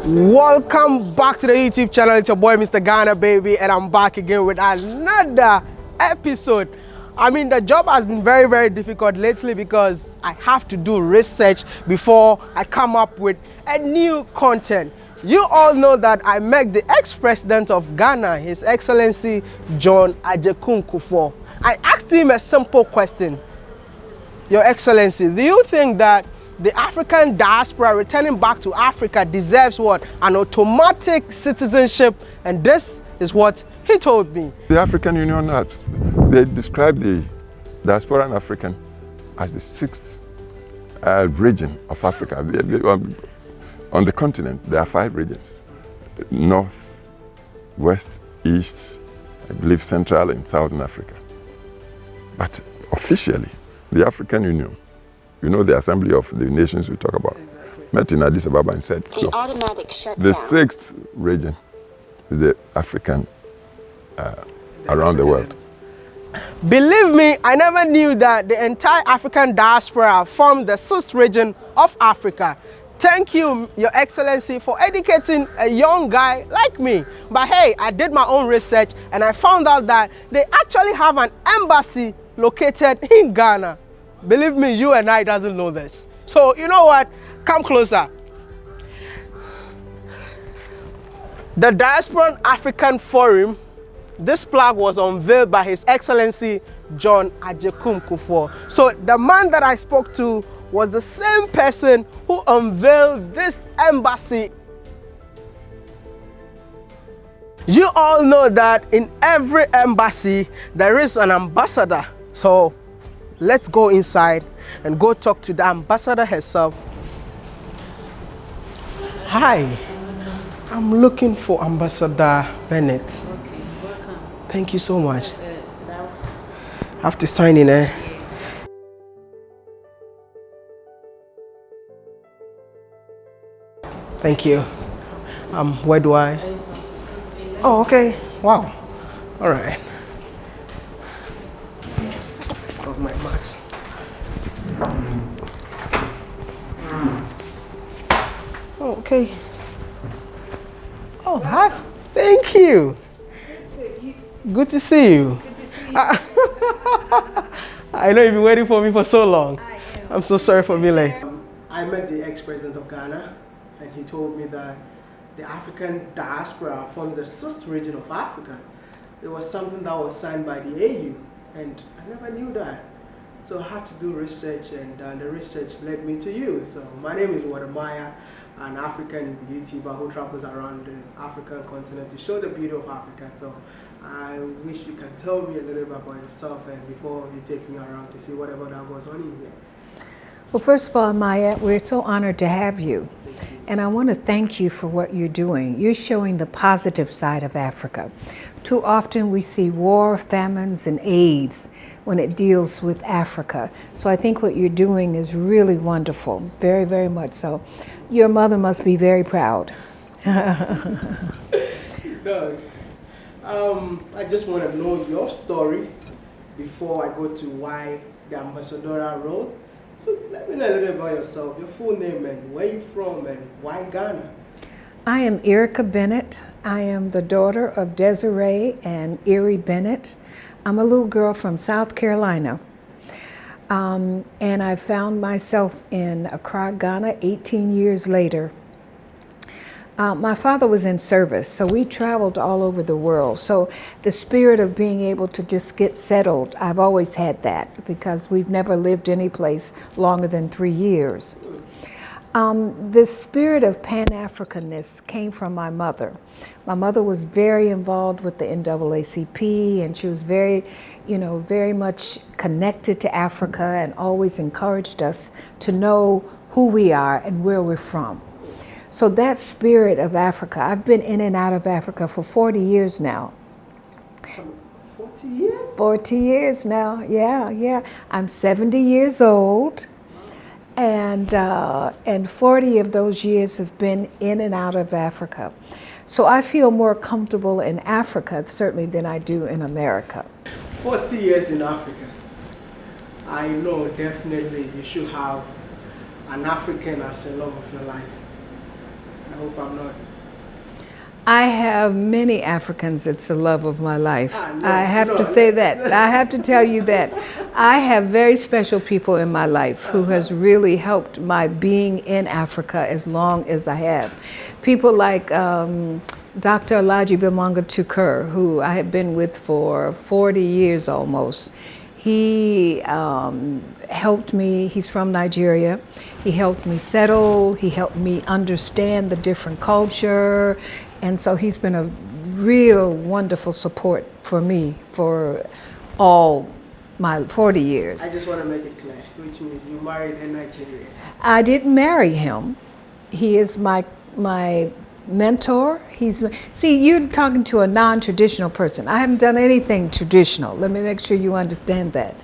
Welcome back to the YouTube channel. It's your boy Mr. Ghana, baby, and I'm back again with another episode. I mean, the job has been very, very difficult lately because I have to do research before I come up with a new content. You all know that I met the ex-president of Ghana, His Excellency John Agyekum Kufuor. I asked him a simple question. Your Excellency, do you think that the African diaspora returning back to Africa deserves what? An automatic citizenship? And this is what he told me. The African Union, they describe the diaspora and African as the sixth region of Africa. On the continent, there are 5 regions: North, West, East, I believe Central and Southern Africa. But officially, the African Union, you know, the Assembly of the Nations we talk about, met in Addis Ababa and said, the automatic shutdown. The 6th region is the African around the world. Believe me, I never knew that the entire African diaspora formed the 6th region of Africa. Thank you, Your Excellency, for educating a young guy like me. But hey, I did my own research and I found out that they actually have an embassy located in Ghana. Believe me, you and I doesn't know this. So you know what? Come closer. The Diaspora African Forum, this plaque was unveiled by His Excellency John Agyekum Kufuor. So the man that I spoke to was the same person who unveiled this embassy. You all know that in every embassy there is an ambassador. So let's go inside and go talk to the ambassador herself. Hi, I'm looking for Ambassador Bennett. Okay, welcome. Thank you so much. I have to sign in, eh? Thank you. Where do I? Oh, okay. Wow. All right. Got my mask. Oh, okay. Oh, hi. Thank you. Good to see you. Good to see you. I know you've been waiting for me for so long. I am. I'm so sorry for being late. I met the ex-president of Ghana, and he told me that the African diaspora forms the 6th region of Africa. It was something that was signed by the AU, and I never knew that. So I had to do research, and the research led me to you. So my name is WODEMAYA, an African YouTuber who travels around the African continent to show the beauty of Africa. So I wish you can tell me a little bit about yourself, and before you take me around to see whatever that goes on in here. Well, first of all, Maya, we're so honored to have you. And I want to thank you for what you're doing. You're showing the positive side of Africa. Too often we see war, famines, and AIDS when it deals with Africa. So I think what you're doing is really wonderful, very, very much so. Your mother must be very proud. It does. I just want to know your story before I go to why the ambassadorial role. So let me know a little about yourself, your full name and where you're from and why Ghana. I am Erika Bennett. I am the daughter of Desiree and Erie Bennett. I'm a little girl from South Carolina. And I found myself in Accra, Ghana 18 years later. My father was in service, so we traveled all over the world. So the spirit of being able to just get settled, I've always had that because we've never lived any place longer than 3 years. The spirit of Pan-Africanness came from my mother. My mother was very involved with the NAACP, and she was very, very much connected to Africa and always encouraged us to know who we are and where we're from. So that spirit of Africa, I've been in and out of Africa for 40 years now. 40 years? 40 years now, yeah. I'm 70 years old, and 40 of those years have been in and out of Africa. So I feel more comfortable in Africa, certainly, than I do in America. 40 years in Africa. I know definitely you should have an African as a love of your life. I hope I'm not. I have many Africans. It's the love of my life. No, I have to say that. I have to tell you that I have very special people in my life who has really helped my being in Africa as long as I have. People like Dr. Alhaji Bimanga Tukur, who I have been with for 40 years almost. He helped me. He's from Nigeria. He helped me settle. He helped me understand the different culture. And so he's been a real wonderful support for me for all my 40 years. I just want to make it clear, which means you married in Nigeria. I didn't marry him. He is my mentor. See, you're talking to a non-traditional person. I haven't done anything traditional. Let me make sure you understand that.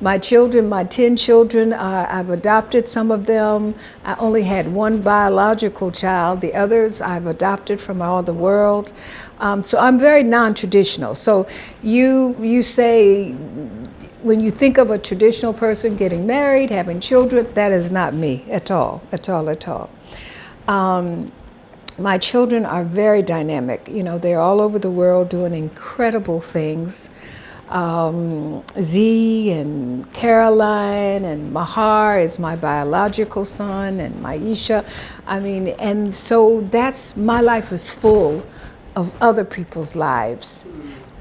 My children, my 10 children, I've adopted some of them. I only had one biological child. The others I've adopted from all the world. So I'm very non-traditional. So you say, when you think of a traditional person getting married, having children, that is not me at all, at all, at all. My children are very dynamic. You know, they're all over the world doing incredible things. Z and Caroline and Mahar is my biological son, and Maisha. I mean, and so my life is full of other people's lives.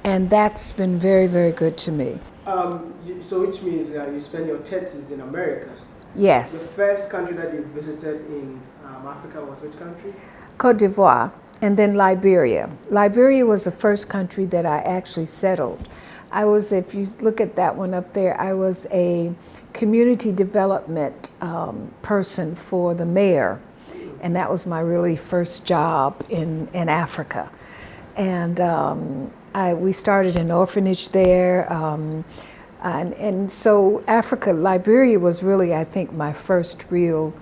And that's been very, very good to me. So which means you spend your 30s in America. Yes. The first country that you visited in Africa was which country? Cote d'Ivoire, and then Liberia. Liberia was the first country that I actually settled. I was, if you look at that one up there, I was a community development person for the mayor. And that was my really first job in Africa. And we started an orphanage there. And so Liberia was really, I think, my first real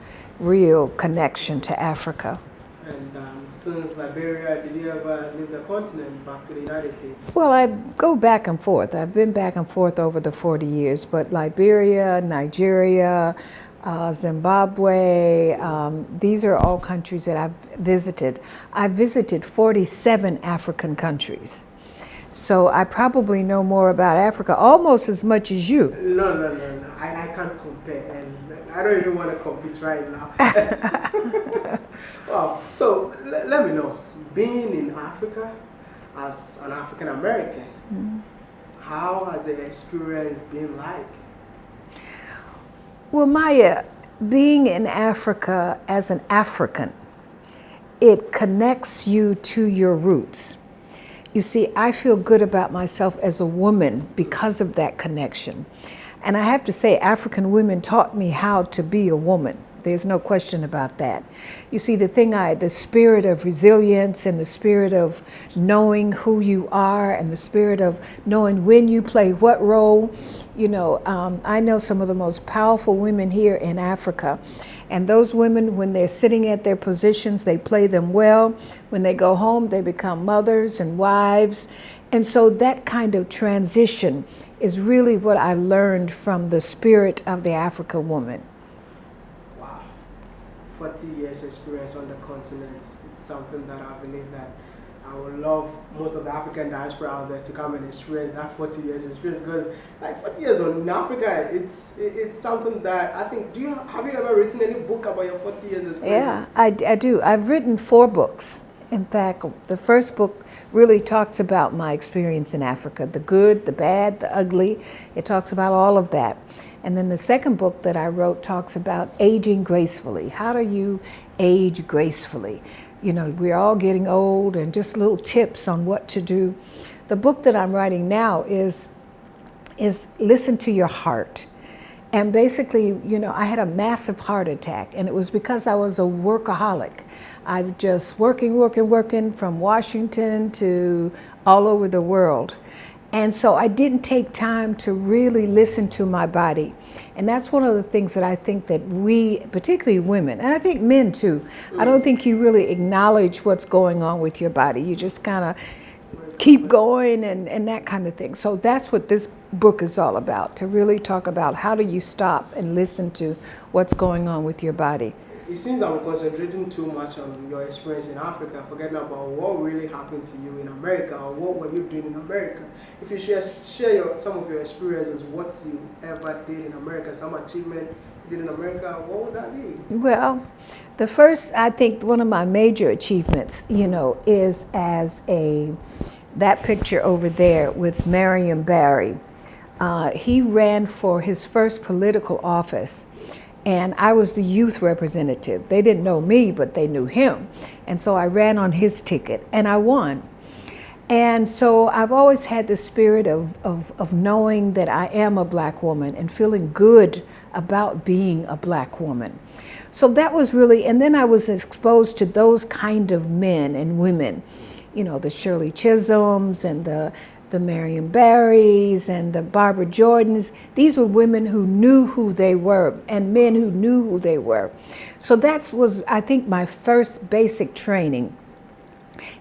connection to Africa. And since Liberia, did you ever leave the continent back to the United States? Well, I go back and forth. I've been back and forth over the 40 years, but Liberia, Nigeria, Zimbabwe, these are all countries that I've visited. I've visited 47 African countries. So I probably know more about Africa, almost as much as you. No. I can't compare, and I don't even want to compete right now. Well, so let me know, being in Africa as an African American, how has the experience been like? Well, Maya, being in Africa as an African, it connects you to your roots. You see, I feel good about myself as a woman because of that connection. And I have to say, African women taught me how to be a woman. There's no question about that. You see, the spirit of resilience and the spirit of knowing who you are and the spirit of knowing when you play what role. You know, I know some of the most powerful women here in Africa. And those women, when they're sitting at their positions, they play them well. When they go home, they become mothers and wives. And so that kind of transition is really what I learned from the spirit of the African woman. Wow. 40 years experience on the continent. It's something that I believe that I would love most of the African diaspora out there to come and experience that 40 years experience, because like 40 years in Africa, it's something that I think, have you ever written any book about your 40 years experience? Yeah, I do. I've written 4 books. In fact, the first book really talks about my experience in Africa, the good, the bad, the ugly. It talks about all of that. And then the second book that I wrote talks about aging gracefully. How do you age gracefully? You know, we're all getting old, and just little tips on what to do. The book that I'm writing now is Listen to Your Heart. And basically, you know, I had a massive heart attack, and it was because I was a workaholic. I'm just working from Washington to all over the world. And so I didn't take time to really listen to my body. And that's one of the things that I think that we, particularly women, and I think men too, I don't think you really acknowledge what's going on with your body. You just kind of keep going and that kind of thing. So that's what this book is all about, to really talk about how do you stop and listen to what's going on with your body. it seems I'm concentrating too much on your experience in Africa, forgetting about what really happened to you in America, or what were you doing in America. If you share some of your experiences, what you ever did in America, some achievement you did in America, what would that be? Well, the first, I think one of my major achievements, you know, is that picture over there with Marion Barry. He ran for his first political office, and I was the youth representative. They didn't know me, but they knew him. And so I ran on his ticket, and I won. And so I've always had the spirit of knowing that I am a black woman and feeling good about being a black woman. So that was really, and then I was exposed to those kind of men and women, you know, the Shirley Chisholms and the Marion Barrys and the Barbara Jordans. These were women who knew who they were and men who knew who they were. So that was, I think, my first basic training,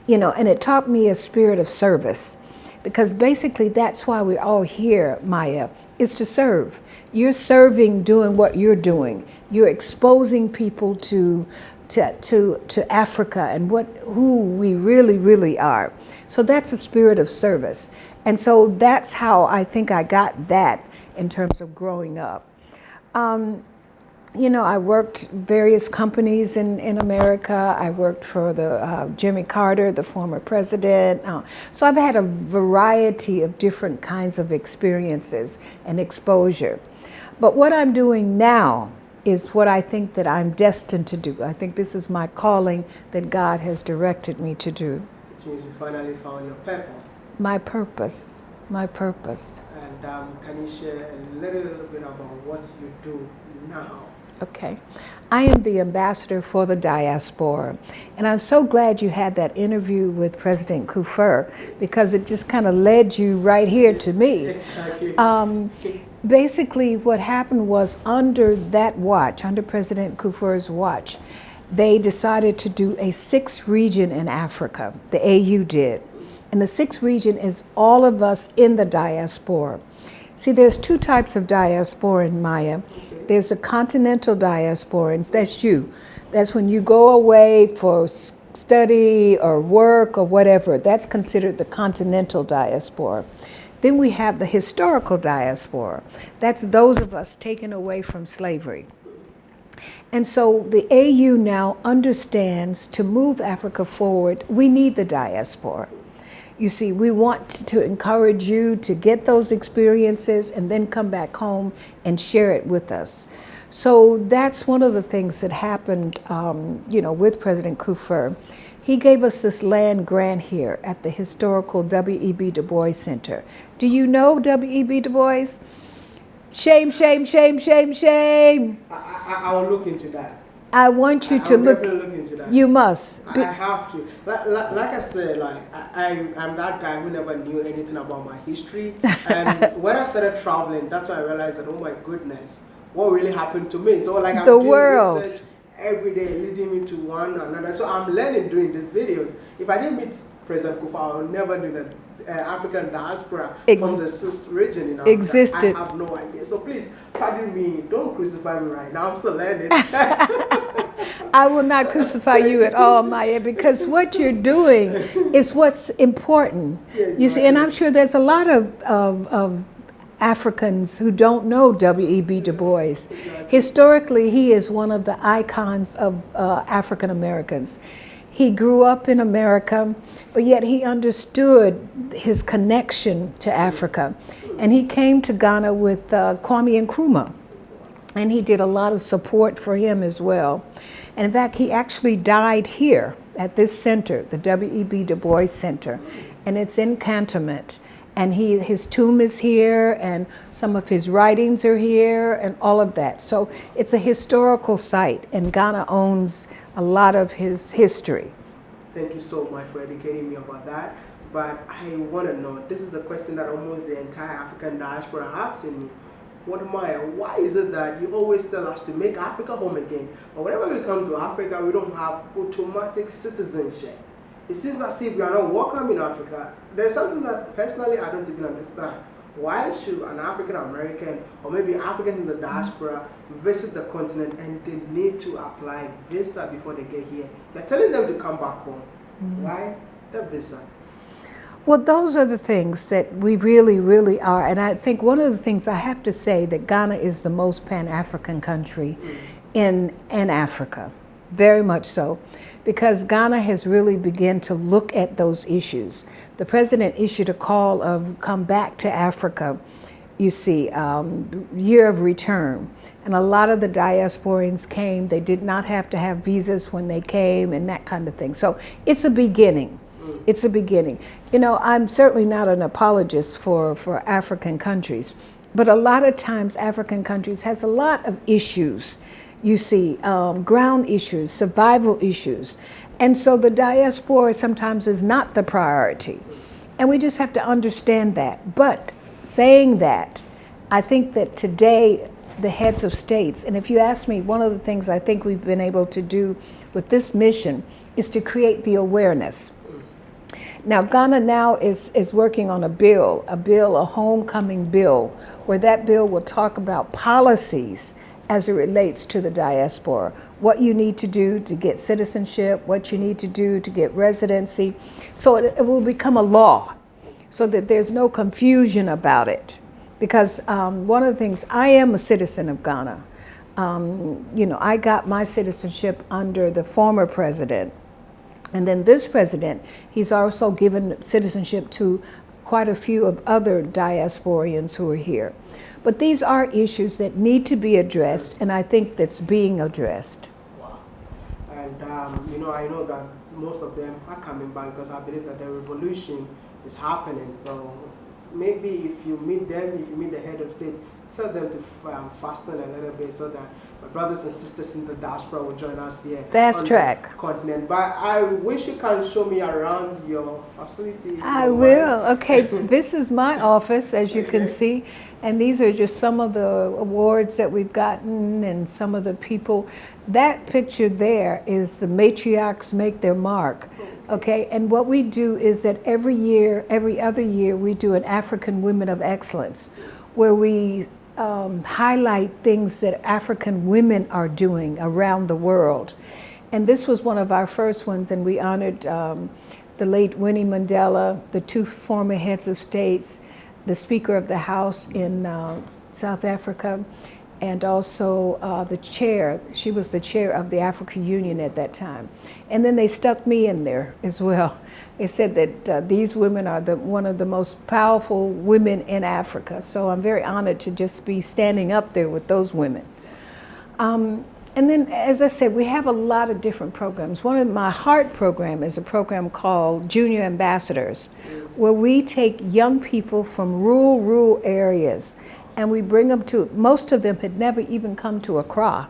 you know, and it taught me a spirit of service, because basically that's why we're all here, Maya, is to serve. You're serving, doing what you're doing. You're exposing people to Africa and who we really, really are. So that's a spirit of service. And so that's how I think I got that in terms of growing up. You know, I worked various companies in America. I worked for the Jimmy Carter, the former president. So I've had a variety of different kinds of experiences and exposure. But what I'm doing now is what I think that I'm destined to do. I think this is my calling that God has directed me to do. Which means you finally found your purpose. My purpose, my purpose. And can you share a little bit about what you do now? Okay. I am the ambassador for the Diaspora. And I'm so glad you had that interview with President Kufuor, because it just kind of led you right here to me. Exactly. Basically, what happened was under that watch, under President Kufuor's watch, they decided to do a 6th region in Africa. The AU did. And the 6th region is all of us in the diaspora. See, there's 2 types of diaspora in Maya. There's a continental diaspora, and that's you. That's when you go away for study or work or whatever. That's considered the continental diaspora. Then we have the historical diaspora. That's those of us taken away from slavery. And so the AU now understands to move Africa forward, we need the diaspora. You see, we want to encourage you to get those experiences and then come back home and share it with us. So that's one of the things that happened, you know, with President Kufuor. He gave us this land grant here at the historical W.E.B. Du Bois Center. Do you know W.E.B. Du Bois? Shame, shame, shame, shame, shame. I will look into that. I want you to look into that. You must. I have to. Like I said, like I'm that guy who never knew anything about my history. And when I started traveling, that's when I realized that, oh my goodness, what really happened to me? So like I'm doing research every day, leading me to one another. So I'm learning doing these videos. If I didn't meet President Kufuor, I would never do that. African diaspora from the 6th region in Africa. Existed. I have no idea. So please, pardon me. Don't crucify me right now. I'm still learning. I will not crucify you at all, Maya, because what you're doing is what's important. You see, and I'm sure there's a lot of Africans who don't know W.E.B. Du Bois. Historically, he is one of the icons of African Americans. He grew up in America, but yet he understood his connection to Africa. And he came to Ghana with Kwame Nkrumah, and he did a lot of support for him as well. And in fact, he actually died here at this center, the W.E.B. Du Bois Center, and it's in Cantonment. And his tomb is here, and some of his writings are here, and all of that. So it's a historical site, and Ghana owns a lot of his history. Thank you so much for educating me about that. But I want to know, this is a question that almost the entire African diaspora are asking me. WODEMAYA, why is it that you always tell us to make Africa home again, but whenever we come to Africa, we don't have automatic citizenship? It seems as if we are not welcome in Africa. There's something that personally I don't even understand. why should an African American or maybe Africans in the diaspora visit the continent and they need to apply visa before they get here? They're telling them to come back home. Why the visa? Well, those are the things that we really, really are. And I think one of the things I have to say that Ghana is the most Pan-African country in Africa, very much so, because Ghana has really begun to look at those issues. The president issued a call of come back to Africa, you see, year of return. And a lot of the diasporans came. They did not have to have visas when they came and that kind of thing. So it's a beginning. It's a beginning. You know, I'm certainly not an apologist for African countries, but a lot of times African countries has a lot of issues, you see, ground issues, survival issues. And so the diaspora sometimes is not the priority. And we just have to understand that. But saying that, I think that today the heads of states, and if you ask me, one of the things I think we've been able to do with this mission is to create the awareness. Now, Ghana now is working on a homecoming bill, where that bill will talk about policies as it relates to the diaspora. What you need to do to get citizenship, what you need to do to get residency. So it will become a law so that there's no confusion about it. Because one of the things, I am a citizen of Ghana. You know, I got my citizenship under the former president. And then this president, he's also given citizenship to quite a few of other diasporians who are here. But these are issues that need to be addressed, and I think that's being addressed. Wow. And you know, I know that most of them are coming back because I believe that the revolution is happening. So maybe if you meet them, if you meet the head of state, tell them to fasten a little bit so that my brothers and sisters in the diaspora will join us here. Fast track. Continent. But I wish you can show me around your facility. I will. Okay, this is my office, as you can see. And these are just some of the awards that we've gotten and some of the people. That picture there is the matriarchs make their mark. Okay, and what we do is that every other year, we do an African Women of Excellence, where we highlight things that African women are doing around the world. And this was one of our first ones, and we honored the late Winnie Mandela, the two former heads of states, the Speaker of the House in South Africa, and also the chair. She was the chair of the African Union at that time. And then they stuck me in there as well. They said that these women are one of the most powerful women in Africa. So I'm very honored to just be standing up there with those women. And then, as I said, we have a lot of different programs. One of my heart program is a program called Junior Ambassadors, where we take young people from rural areas and we bring them to, most of them had never even come to Accra.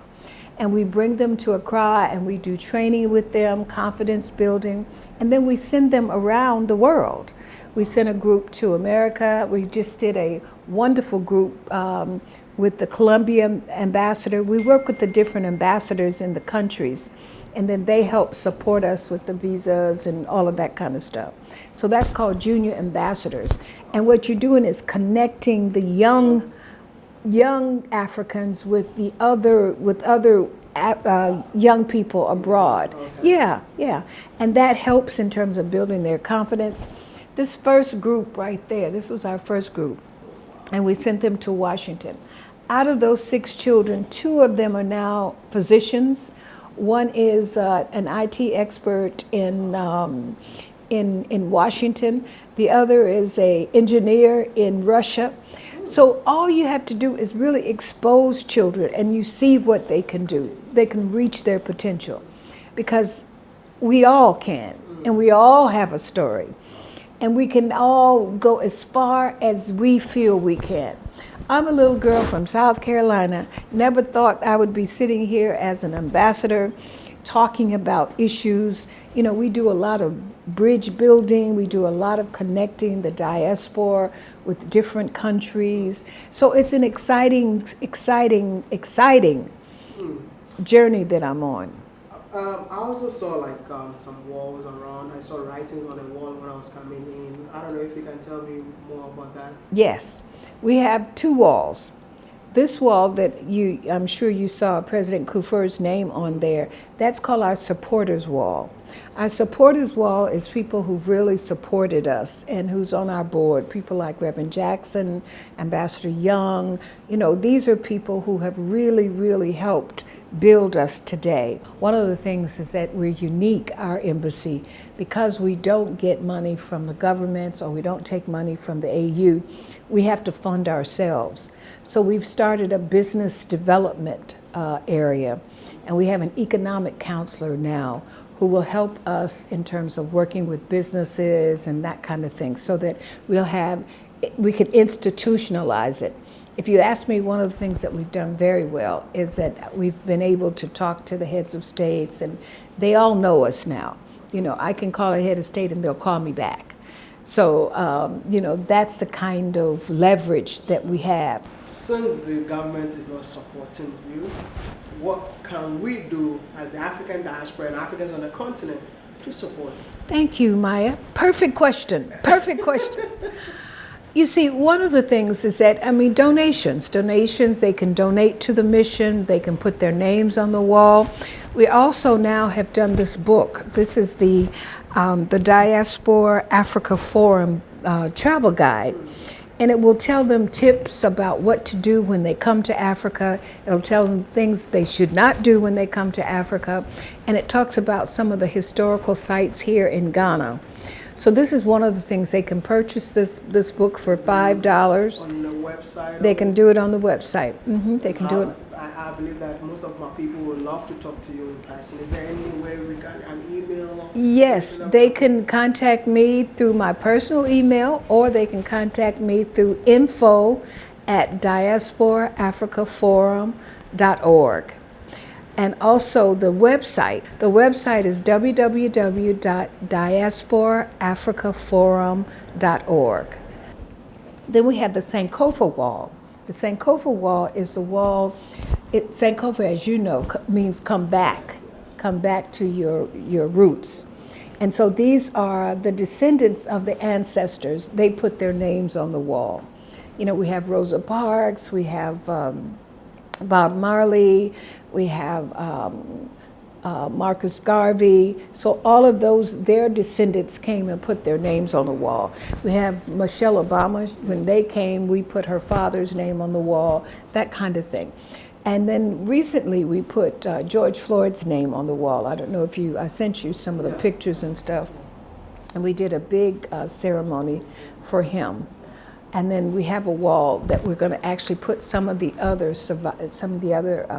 And we bring them to Accra and we do training with them, confidence building, and then we send them around the world. We sent a group to America. We just did a wonderful group with the Colombian ambassador. We work with the different ambassadors in the countries, and then they help support us with the visas and all of that kind of stuff. So that's called Junior Ambassadors. And what you're doing is connecting the young Africans with other young people abroad. Okay. Yeah. And that helps in terms of building their confidence. This first group right there, this was our first group, and we sent them to Washington. Out of those 6 children, 2 of them are now physicians. One is an IT expert in Washington. The other is an engineer in Russia. So all you have to do is really expose children, and you see what they can do. They can reach their potential, because we all can, and we all have a story, and we can all go as far as we feel we can. I'm a little girl from South Carolina, never thought I would be sitting here as an ambassador talking about issues. You know, we do a lot of bridge building, we do a lot of connecting the diaspora with different countries. So it's an exciting journey that I'm on. I also saw like some walls around. I saw writings on the wall when I was coming in. I don't know if you can tell me more about that. Yes. We have two walls. This wall that I'm sure you saw President Kufuor's name on there, that's called our supporters wall. Our supporters wall is people who've really supported us and who's on our board, people like Reverend Jackson, Ambassador Young. You know, these are people who have really, really helped build us today. One of the things is that we're unique, our embassy, because we don't get money from the governments or we don't take money from the AU, we have to fund ourselves. So we've started a business development area, and we have an economic counselor now who will help us in terms of working with businesses and that kind of thing, so that we can institutionalize it. If you ask me, one of the things that we've done very well is that we've been able to talk to the heads of states, and they all know us now. You know, I can call a head of state and they'll call me back. So, you know, that's the kind of leverage that we have. Since the government is not supporting you, what can we do as the African diaspora and Africans on the continent to support you? Thank you, Maya. Perfect question. Perfect question. You see, one of the things is that, I mean, donations, they can donate to the mission, they can put their names on the wall. We also now have done this book. This is the Diaspora Africa Forum travel guide. And it will tell them tips about what to do when they come to Africa. It'll tell them things they should not do when they come to Africa. And it talks about some of the historical sites here in Ghana. So this is one of the things. They can purchase this book for $5. On the website? They can do it on the website. They can do it. I believe that most of my people would love to talk to you in person. Is there any way we can, an email? Yes, they can contact me through my personal email, or they can contact me through info@diasporaafricaforum.org. And also the website is www.diasporaafricaforum.org. Then we have the Sankofa wall. The Sankofa wall is the wall, Sankofa, as you know, means come back to your roots. And so these are the descendants of the ancestors. They put their names on the wall. You know, we have Rosa Parks, we have Bob Marley, we have Marcus Garvey. So all of those, their descendants came and put their names on the wall. We have Michelle Obama. When they came, we put her father's name on the wall, that kind of thing. And then recently we put George Floyd's name on the wall. I don't know if I sent you some of the pictures and stuff. And we did a big ceremony for him. And then we have a wall that we're going to actually put some of the other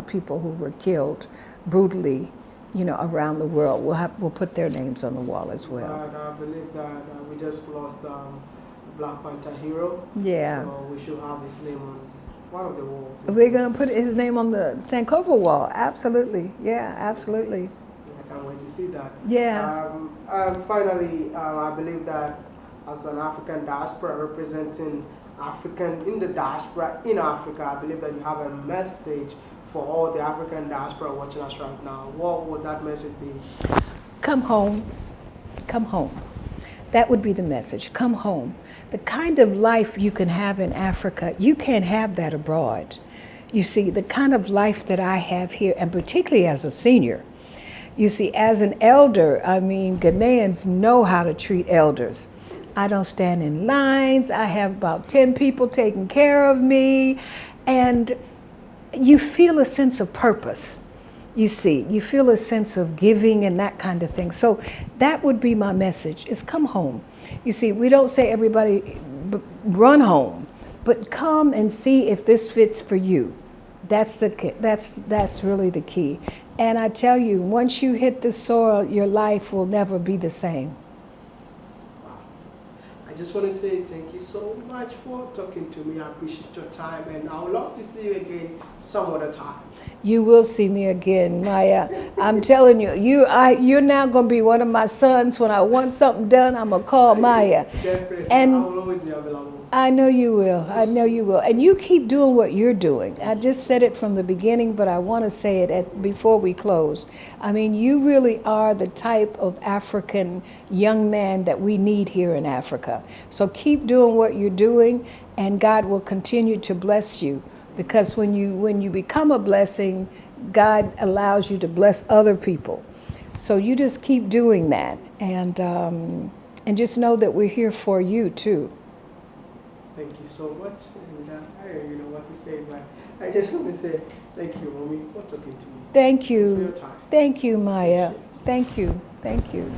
people who were killed brutally, you know, around the world. We'll put their names on the wall as well. I believe that we just lost Black Panther hero. Yeah. So we should have his name on one of the walls. We're going to put his name on the Sankofa wall. Absolutely. Yeah, absolutely. I can't wait to see that. Yeah. And finally, I believe that as an African diaspora representing African in the diaspora in Africa, I believe that you have a message for all the African diaspora watching us right now. What would that message be? Come home. Come home. That would be the message. Come home. The kind of life you can have in Africa, you can't have that abroad. You see, the kind of life that I have here, and particularly as a senior, you see, as an elder, I mean, Ghanaians know how to treat elders. I don't stand in lines. I have about 10 people taking care of me. And you feel a sense of purpose. You see, you feel a sense of giving and that kind of thing. So that would be my message, is come home. You see, we don't say everybody run home, but come and see if this fits for you. That's really the key. And I tell you, once you hit the soil, your life will never be the same. I just want to say thank you so much for talking to me. I appreciate your time, and I would love to see you again some other time. You will see me again, Maya. I'm telling you, you're now going to be one of my sons. When I want something done, I'm going to call Maya. Definitely. And I will always be available. I know you will. I know you will. And you keep doing what you're doing. I just said it from the beginning, but I want to say it before we close. I mean, you really are the type of African young man that we need here in Africa. So keep doing what you're doing, and God will continue to bless you, because when you become a blessing, God allows you to bless other people. So you just keep doing that, and just know that we're here for you too. Thank you so much. And I don't even know what to say, but I just want to say thank you, Mommy, for talking to me. Thank For you. your time. Thank you, Maya. Thank you. Thank you.